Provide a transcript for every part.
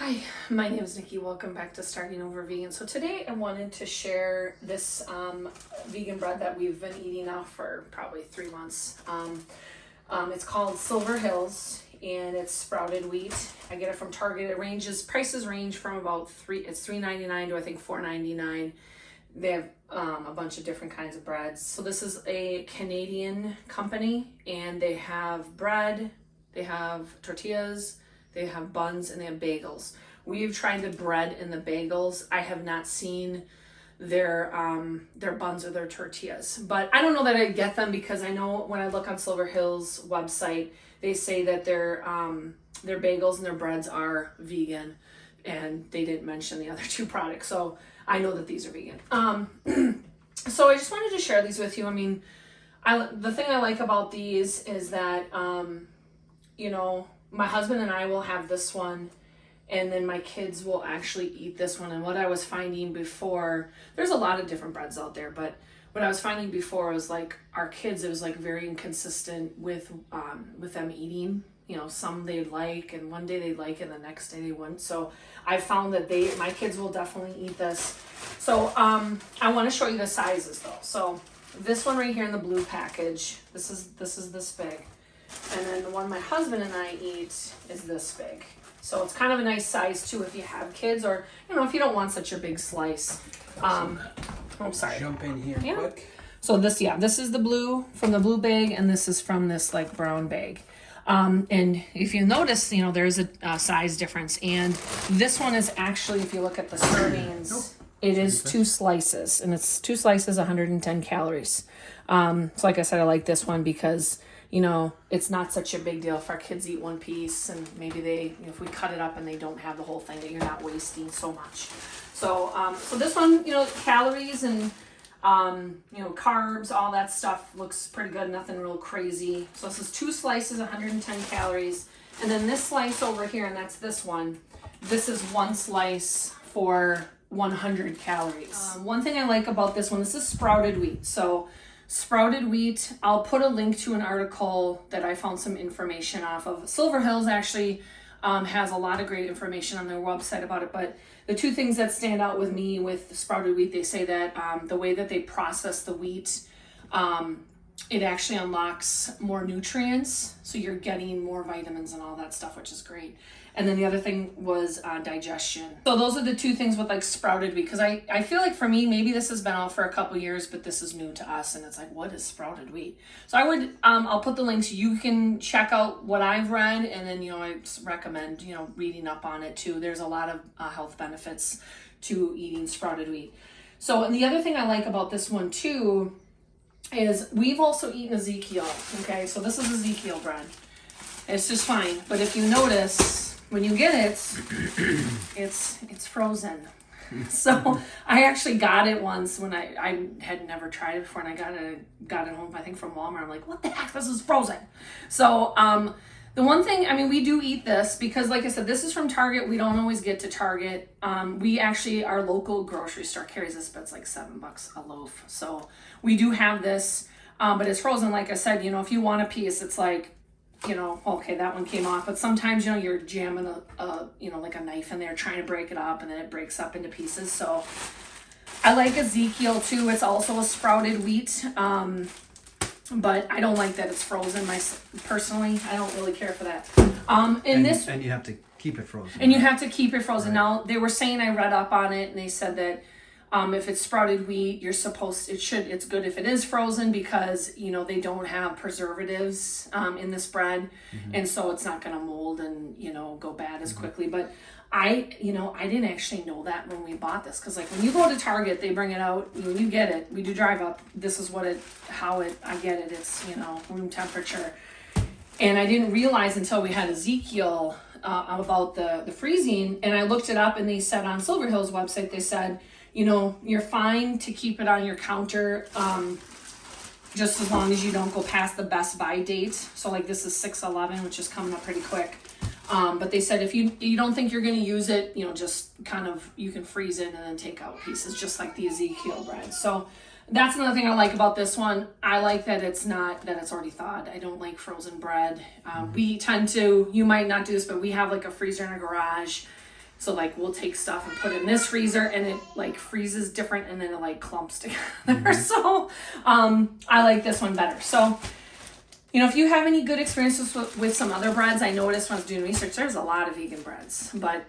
Hi, my name is Nikki. Welcome back to Starting Over Vegan. So today I wanted to share this vegan bread that we've been eating now for probably 3 months. It's called Silver Hills and it's sprouted wheat. I get it from Target. Prices range from about $3.99 to I think $4.99. They have a bunch of different kinds of breads. So this is a Canadian company and they have bread, they have tortillas, they have buns, and they have bagels. We've tried the bread and the bagels. I have not seen their buns or their tortillas. But I don't know that I get them because I know when I look on Silver Hill's website, they say that their bagels and their breads are vegan, and they didn't mention the other two products. So I know that these are vegan. So I just wanted to share these with you. I mean, the thing I like about these is that, my husband and I will have this one, and then my kids will actually eat this one. And what I was finding before, there's a lot of different breads out there, but what I was finding before was like our kids, it was like very inconsistent with them eating. Some they'd like, and one day they'd like, and the next day they wouldn't. So I found that my kids will definitely eat this. So I want to show you the sizes though. So this one right here in the blue package, this is this big. And then the one my husband and I eat is this big. So it's kind of a nice size too if you have kids, or if you don't want such a big slice. Sorry. Jump in here quick. So this is the blue from the blue bag, and this is from this like brown bag. And if you notice, there's a size difference. And this one is actually, if you look at the servings, it is 2 slices, and it's 2 slices, 110 calories. So like I said, I like this one because it's not such a big deal if our kids eat one piece, and maybe if we cut it up and they don't have the whole thing, that you're not wasting so much. So, so this one, calories and, carbs, all that stuff looks pretty good. Nothing real crazy. So this is 2 slices, 110 calories. And then this slice over here, and that's this one. This is 1 slice for 100 calories. One thing I like about this one, this is sprouted wheat. So sprouted wheat, I'll put a link to an article that I found some information off of. Silver Hills actually has a lot of great information on their website about it, but the 2 things that stand out with me with sprouted wheat, they say that the way that they process the wheat, it actually unlocks more nutrients, so you're getting more vitamins and all that stuff, which is great. And then the other thing was digestion. So those are the 2 things with like sprouted wheat, because I feel like for me, maybe this has been out for a couple years, but this is new to us, and it's like, what is sprouted wheat? So I would, I'll put the links. You can check out what I've read, and then, I recommend, reading up on it too. There's a lot of health benefits to eating sprouted wheat. So, and the other thing I like about this one too is we've also eaten Ezekiel. Okay, so this is Ezekiel bread. It's just fine, but if you notice, when you get it, it's frozen. So I actually got it once when I had never tried it before, and I got it home, I think from Walmart. I'm like, what the heck? This is frozen. So the one thing, we do eat this because, like I said, this is from Target. We don't always get to Target. We actually, our local grocery store carries this, but it's like $7 a loaf. So we do have this, but it's frozen. Like I said, if you want a piece, it's like, okay, that one came off. But sometimes, you're jamming like a knife in there trying to break it up, and then it breaks up into pieces. So I like Ezekiel too. It's also a sprouted wheat. But I don't like that it's frozen. Personally, I don't really care for that. And you have to keep it frozen. And you have to keep it frozen. Right. Now, they were saying, I read up on it, and they said that if it's sprouted wheat, it's good if it is frozen because, they don't have preservatives in this bread. Mm-hmm. And so it's not going to mold and, go bad as quickly. But I didn't actually know that when we bought this. Because, like, when you go to Target, they bring it out. When you get it, we do drive up. This is I get it. It's, room temperature. And I didn't realize until we had Ezekiel about the freezing. And I looked it up, and they said on Silver Hill's website, they said, you're fine to keep it on your counter just as long as you don't go past the best by date. So like this is 6/11, which is coming up pretty quick. But they said if you don't think you're going to use it, just kind of, you can freeze it and then take out pieces, just like the Ezekiel bread. So that's another thing I like about this one. I like that it's already thawed. I don't like frozen bread. We tend to, you might not do this, but we have like a freezer in our garage. So like we'll take stuff and put it in this freezer and it like freezes different and then it like clumps together. So I like this one better. So, you know, if you have any good experiences with some other breads, I noticed when I was doing research, there's a lot of vegan breads, but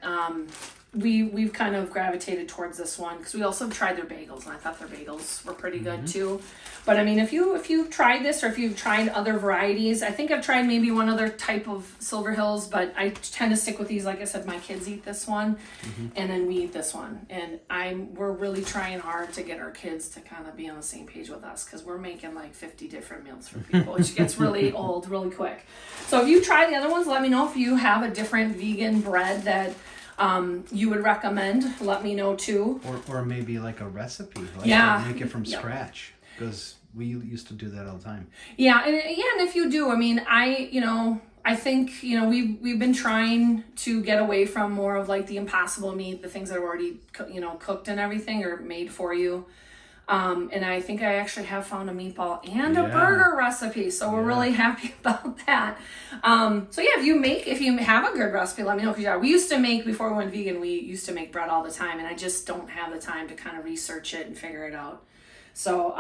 we've kind of gravitated towards this one because we also tried their bagels and I thought their bagels were pretty good too. But I mean, if you've tried this or if you've tried other varieties, I think I've tried maybe one other type of Silver Hills, but I tend to stick with these. Like I said, my kids eat this one and then we eat this one. And we're really trying hard to get our kids to kind of be on the same page with us because we're making like 50 different meals for people, which gets really old really quick. So if you try the other ones, let me know if you have a different vegan bread that you would recommend. Let me know too. Or maybe like a recipe. Like make it from scratch. Because we used to do that all the time. Yeah, and if you do, I mean, I think, you know, we've been trying to get away from more of like the impossible meat, the things that are already, cooked and everything or made for you. And I think I actually have found a meatball and a burger recipe, so we're really happy about that. So yeah, if you have a good recipe, let me know. Because we used to make, before we went vegan, we used to make bread all the time, and I just don't have the time to kind of research it and figure it out. So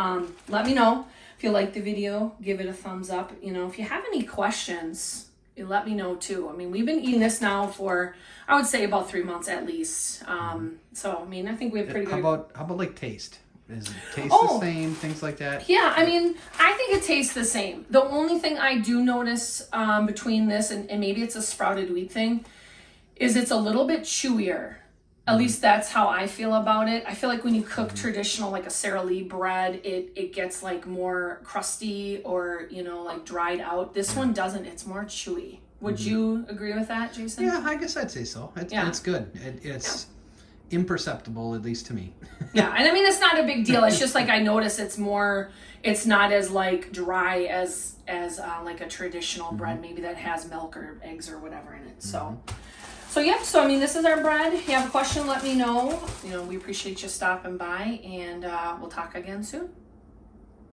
let me know. If you like the video, give it a thumbs up. You know, if you have any questions, let me know too. I mean, we've been eating this now for, I would say, about 3 months at least. So, I mean, I think we have pretty good. How about like taste? Is it taste the same? Things like that? Yeah, I mean, I think it tastes the same. The only thing I do notice between this and maybe it's a sprouted wheat thing is it's a little bit chewier. At least that's how I feel about it. I feel like when you cook traditional, like a Sara Lee bread, it gets like more crusty or, like dried out. This one doesn't. It's more chewy. Would you agree with that, Jason? Yeah, I guess I'd say so. It's good. It's imperceptible, at least to me. Yeah, and I mean, it's not a big deal. It's just like I notice it's not as like dry as like a traditional bread, maybe that has milk or eggs or whatever in it. So yep, I mean, this is our bread. If you have a question, let me know. We appreciate you stopping by, and we'll talk again soon.